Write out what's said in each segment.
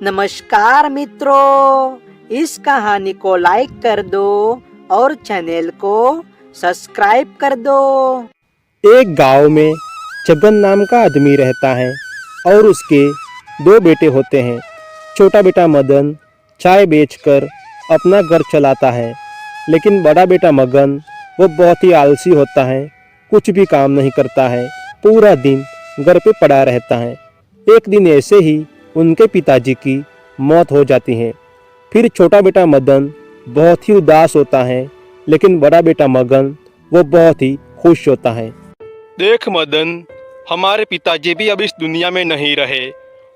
नमस्कार मित्रों, इस कहानी को लाइक कर दो और चैनल को सब्सक्राइब कर दो। एक गांव में जगन नाम का आदमी रहता है और उसके दो बेटे होते हैं। छोटा बेटा मदन चाय बेचकर अपना घर चलाता है, लेकिन बड़ा बेटा मगन वो बहुत ही आलसी होता है, कुछ भी काम नहीं करता है, पूरा दिन घर पे पड़ा रहता है। एक दिन ऐसे ही उनके पिताजी की मौत हो जाती है। फिर छोटा बेटा मदन बहुत ही उदास होता है, लेकिन बड़ा बेटा मगन वो बहुत ही खुश होता है। देख मदन, हमारे पिताजी भी अब इस दुनिया में नहीं रहे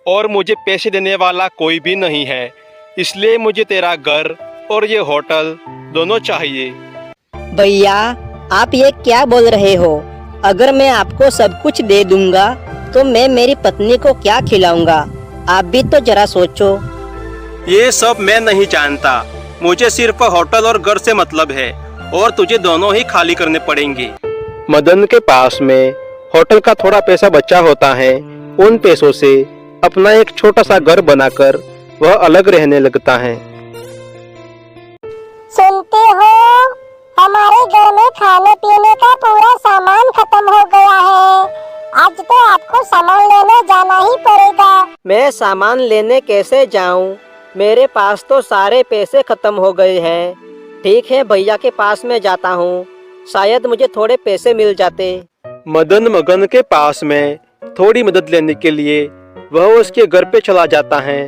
और मुझे पैसे देने वाला कोई भी नहीं है, इसलिए मुझे तेरा घर और ये होटल दोनों चाहिए। भैया, आप ये क्या बोल रहे हो? अगर मैं आपको सब कुछ दे दूंगा तो मैं मेरी पत्नी को क्या खिलाऊंगा? आप भी तो जरा सोचो। ये सब मैं नहीं जानता, मुझे सिर्फ होटल और घर से मतलब है और तुझे दोनों ही खाली करने पड़ेंगे। मदन के पास में होटल का थोड़ा पैसा बचा होता है। उन पैसों से अपना एक छोटा सा घर बनाकर वह अलग रहने लगता है। सुनते हो, हमारे घर में खाने पीने का पूरा सामान खत्म हो गया है। आज तो आपको सामान लेने जाना ही पड़ेगा। मैं सामान लेने कैसे जाऊं? मेरे पास तो सारे पैसे खत्म हो गए हैं। ठीक है, भैया के पास में जाता हूँ, शायद मुझे थोड़े पैसे मिल जाते। मदन मगन के पास में थोड़ी मदद लेने के लिए वह उसके घर पे चला जाता है।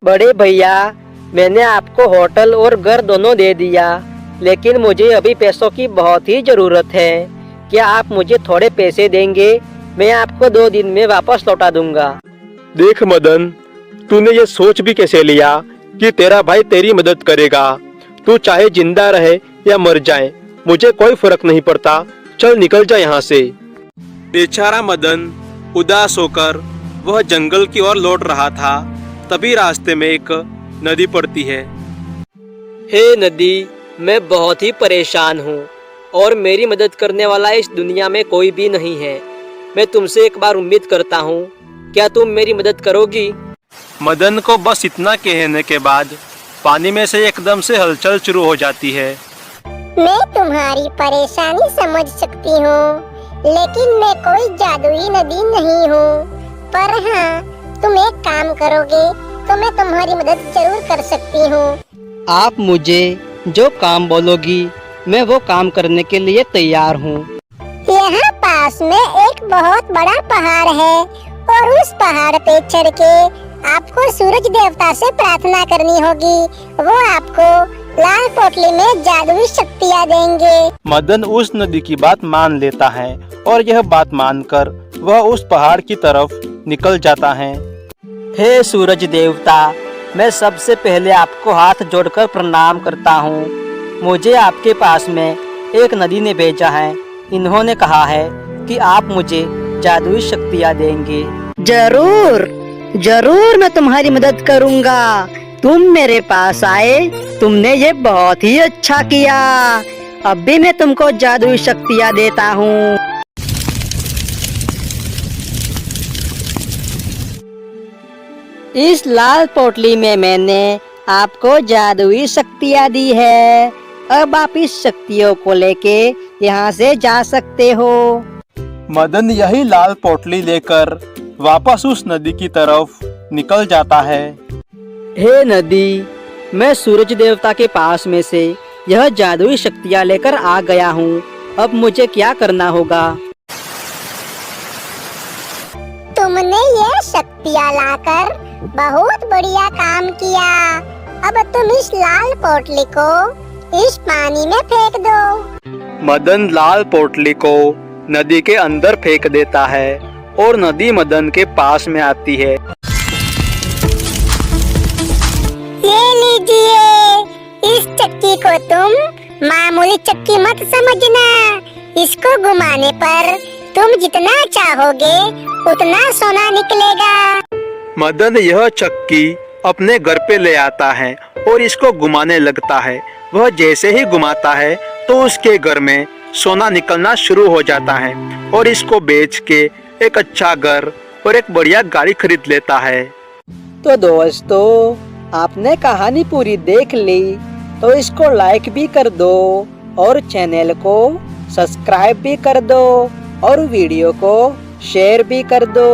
बड़े भैया, मैंने आपको होटल और घर दोनों दे दिया, लेकिन मुझे अभी पैसों की बहुत ही जरूरत है। क्या आप मुझे थोड़े पैसे देंगे? मैं आपको 2 दिन में वापस लौटा दूंगा। देख मदन, तूने ये सोच भी कैसे लिया कि तेरा भाई तेरी मदद करेगा? तू चाहे जिंदा रहे या मर जाए, मुझे कोई फर्क नहीं पड़ता। चल निकल जा यहाँ से। बेचारा मदन उदास होकर वह जंगल की ओर लौट रहा था। तभी रास्ते में एक नदी पड़ती है। हे नदी, मैं बहुत ही परेशान हूँ और मेरी मदद करने वाला इस दुनिया में कोई भी नहीं है। मैं तुमसे एक बार उम्मीद करता हूँ, क्या तुम मेरी मदद करोगी? मदन को बस इतना कहने के बाद पानी में से एकदम से हलचल शुरू हो जाती है। मैं तुम्हारी परेशानी समझ सकती हूँ, लेकिन मैं कोई जादुई नदी नहीं हूँ। पर हाँ, तुम एक काम करोगे तो मैं तुम्हारी मदद जरूर कर सकती हूँ। आप मुझे जो काम बोलोगी मैं वो काम करने के लिए तैयार हूँ। यहाँ पास में एक बहुत बड़ा पहाड़ है और उस पहाड़ पे चढ़ के आपको सूरज देवता से प्रार्थना करनी होगी। वो आपको लाल पोटली में जादुई शक्तियाँ देंगे। मदन उस नदी की बात मान लेता है और यह बात मानकर वह उस पहाड़ की तरफ निकल जाता है। हे सूरज देवता, मैं सबसे पहले आपको हाथ जोड़कर प्रणाम करता हूँ। मुझे आपके पास में एक नदी ने भेजा है। इन्होंने कहा है कि आप मुझे जादुई शक्तियाँ देंगे। जरूर जरूर मैं तुम्हारी मदद करूँगा। तुम मेरे पास आए, तुमने ये बहुत ही अच्छा किया। अब भी मैं तुमको जादुई शक्तियाँ देता हूँ। इस लाल पोटली में मैंने आपको जादुई शक्तियाँ दी है। अब आप इस शक्तियों को लेके यहाँ से जा सकते हो। मदन यही लाल पोटली लेकर वापस उस नदी की तरफ निकल जाता है। हे नदी, मैं सूरज देवता के पास में से यह जादुई शक्तियाँ लेकर आ गया हूँ। अब मुझे क्या करना होगा? तुमने ये शक्तियाँ लाकर बहुत बढ़िया काम किया। अब तुम इस लाल पोटली को इस पानी में फेंक दो। मदन लाल पोटली को नदी के अंदर फेंक देता है और नदी मदन के पास में आती है। ये लीजिए, इस चक्की को तुम मामूली चक्की मत समझना। इसको घुमाने पर तुम जितना चाहोगे उतना सोना निकलेगा। मदन यह चक्की अपने घर पे ले आता है और इसको घुमाने लगता है। वह जैसे ही घुमाता है तो उसके घर में सोना निकलना शुरू हो जाता है और इसको बेच के एक अच्छा घर और एक बढ़िया गाड़ी खरीद लेता है। तो दोस्तों, आपने कहानी पूरी देख ली तो इसको लाइक भी कर दो और चैनल को सब्सक्राइब भी कर दो और वीडियो को शेयर भी कर दो।